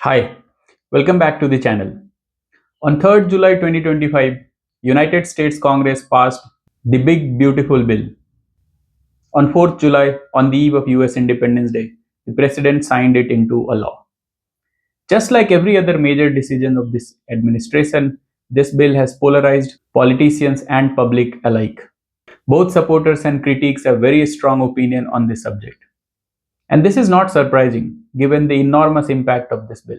Hi, welcome back to the channel. On 3rd July 2025, United States Congress passed the Big Beautiful Bill. On 4th July, on the eve of US Independence Day, the President signed it into a law. Just like every other major decision of this administration, this bill has polarized politicians and public alike. Both supporters and critics have very strong opinion on this subject. And this is not surprising given the enormous impact of this bill.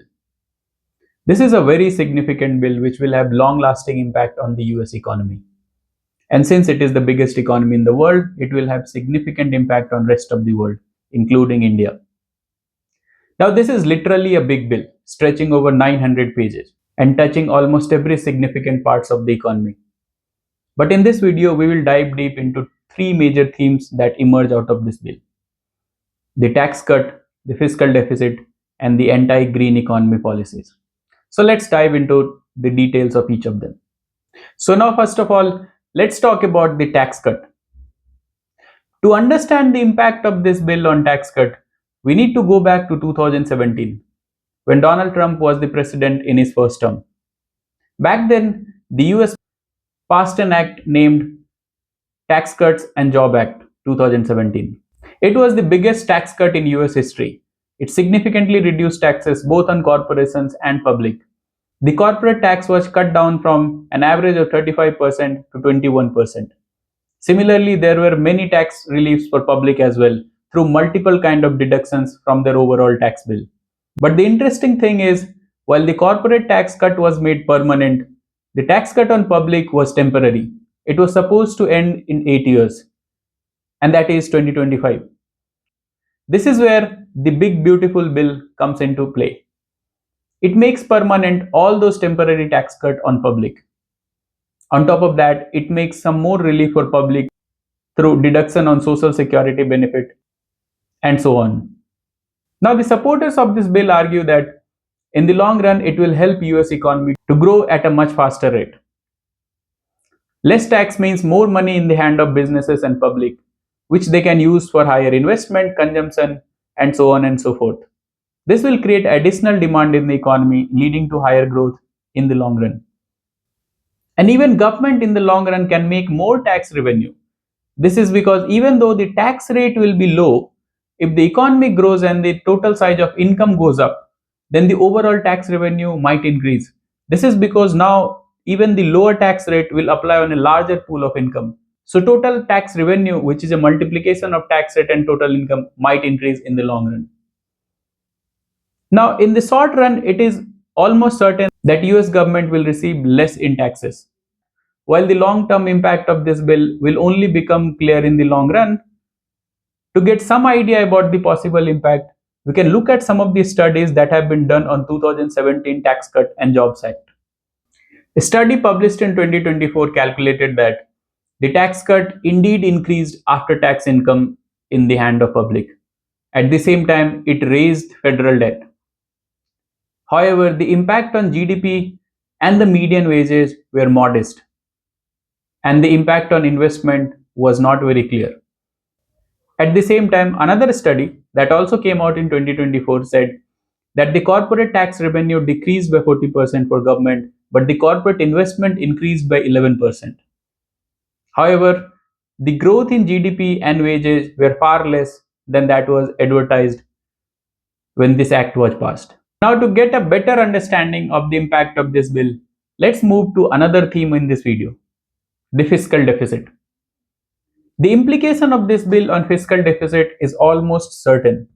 This is a very significant bill which will have long-lasting impact on the US economy. And since it is the biggest economy in the world, it will have significant impact on rest of the world, including India. Now this is literally a big bill, stretching over 900 pages and touching almost every significant parts of the economy. But in this video, we will dive deep into three major themes that emerge out of this bill: the tax cut, the fiscal deficit, and the anti-green economy policies. So let's dive into the details of each of them. So now, first of all, let's talk about the tax cut. To understand the impact of this bill on tax cut, we need to go back to 2017, when Donald Trump was the president in his first term. Back then, the US passed an act named Tax Cuts and Job Act 2017. It was the biggest tax cut in US history. It significantly reduced taxes both on corporations and public. The corporate tax was cut down from an average of 35% to 21%. Similarly, there were many tax reliefs for public as well through multiple kind of deductions from their overall tax bill. But the interesting thing is, while the corporate tax cut was made permanent, the tax cut on public was temporary. It was supposed to end in 8 years, and that is 2025. This is where the Big Beautiful Bill comes into play. It makes permanent all those temporary tax cut on public. On top of that, it makes some more relief for public through deduction on social security benefit and so on. Now, the supporters of this bill argue that in the long run, it will help US economy to grow at a much faster rate. Less tax means more money in the hand of businesses and public, which they can use for higher investment, consumption, and so on and so forth. This will create additional demand in the economy, leading to higher growth in the long run. And even government in the long run can make more tax revenue. This is because even though the tax rate will be low, if the economy grows and the total size of income goes up, then the overall tax revenue might increase. This is because now even the lower tax rate will apply on a larger pool of income. So total tax revenue, which is a multiplication of tax rate and total income, might increase in the long run. Now, in the short run, it is almost certain that US government will receive less in taxes. While the long-term impact of this bill will only become clear in the long run, to get some idea about the possible impact, we can look at some of the studies that have been done on 2017 Tax Cut and Jobs Act. A study published in 2024 calculated that the tax cut indeed increased after-tax income in the hand of public. At the same time, it raised federal debt. However, the impact on GDP and the median wages were modest, and the impact on investment was not very clear. At the same time, another study that also came out in 2024 said that the corporate tax revenue decreased by 40% for government, but the corporate investment increased by 11%. However, the growth in GDP and wages were far less than that was advertised when this act was passed. Now, to get a better understanding of the impact of this bill, let's move to another theme in this video: the fiscal deficit. The implication of this bill on fiscal deficit is almost certain.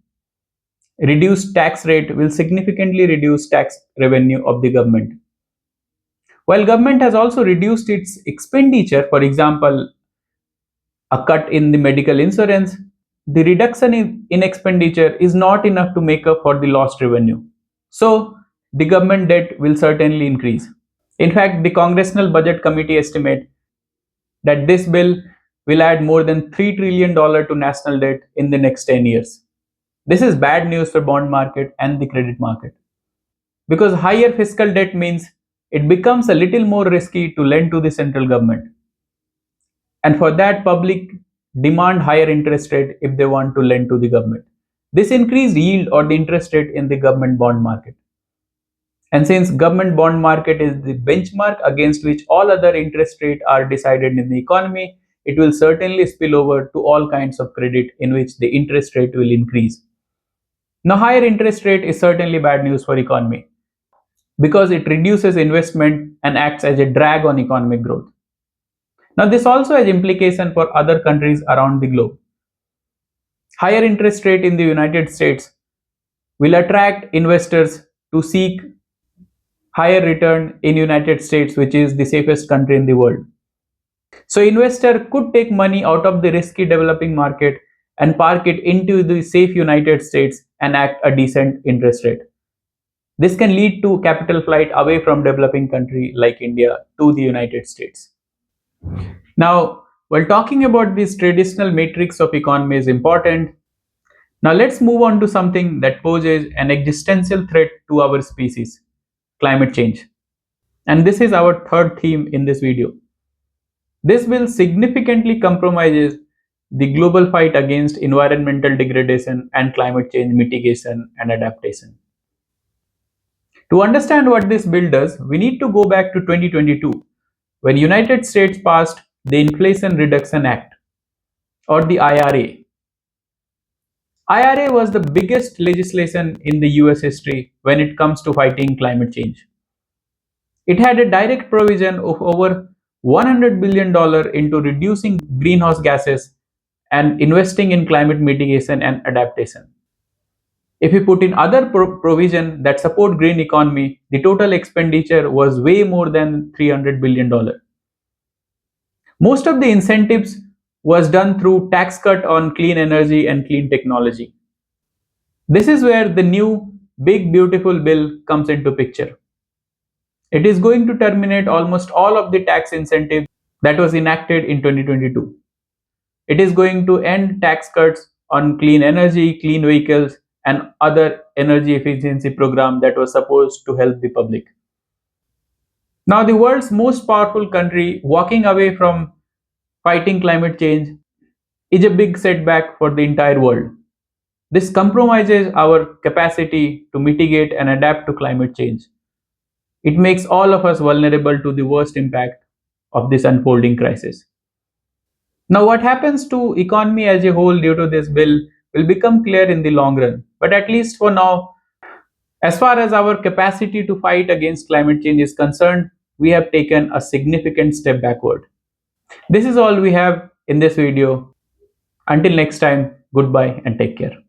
Reduced tax rate will significantly reduce tax revenue of the government. While government has also reduced its expenditure, for example, a cut in the medical insurance, the reduction in expenditure is not enough to make up for the lost revenue. So, the government debt will certainly increase. In fact, the Congressional Budget Committee estimate that this bill will add more than $3 trillion to national debt in the next 10 years. This is bad news for bond market and the credit market, because higher fiscal debt means it becomes a little more risky to lend to the central government. And for that, public demand higher interest rate if they want to lend to the government. This increased yield or the interest rate in the government bond market. And since government bond market is the benchmark against which all other interest rates are decided in the economy, it will certainly spill over to all kinds of credit in which the interest rate will increase. Now, higher interest rate is certainly bad news for economy because it reduces investment and acts as a drag on economic growth. Now, this also has implication for other countries around the globe. Higher interest rate in the United States will attract investors to seek higher return in United States, which is the safest country in the world. So investor could take money out of the risky developing market and park it into the safe United States and act a decent interest rate. This can lead to capital flight away from developing country like India to the United States. Now, while talking about this traditional matrix of economy is important, now let's move on to something that poses an existential threat to our species, climate change. And this is our third theme in this video. This will significantly compromises the global fight against environmental degradation and climate change mitigation and adaptation. To understand what this bill does, we need to go back to 2022 when United States passed the Inflation Reduction Act or the IRA. IRA was the biggest legislation in the US history when it comes to fighting climate change. It had a direct provision of over $100 billion into reducing greenhouse gases and investing in climate mitigation and adaptation. If we put in other provision that support green economy, the total expenditure was way more than $300 billion. Most of the incentives was done through tax cut on clean energy and clean technology. This is where the new big beautiful bill comes into picture. It is going to terminate almost all of the tax incentives that was enacted in 2022. It is going to end tax cuts on clean energy, clean vehicles, and other energy efficiency program that was supposed to help the public. Now, the world's most powerful country walking away from fighting climate change is a big setback for the entire world. This compromises our capacity to mitigate and adapt to climate change. It makes all of us vulnerable to the worst impact of this unfolding crisis. Now, what happens to economy as a whole due to this bill will become clear in the long run. But at least for now, as far as our capacity to fight against climate change is concerned, we have taken a significant step backward. This is all we have in this video. Until next time, goodbye and take care.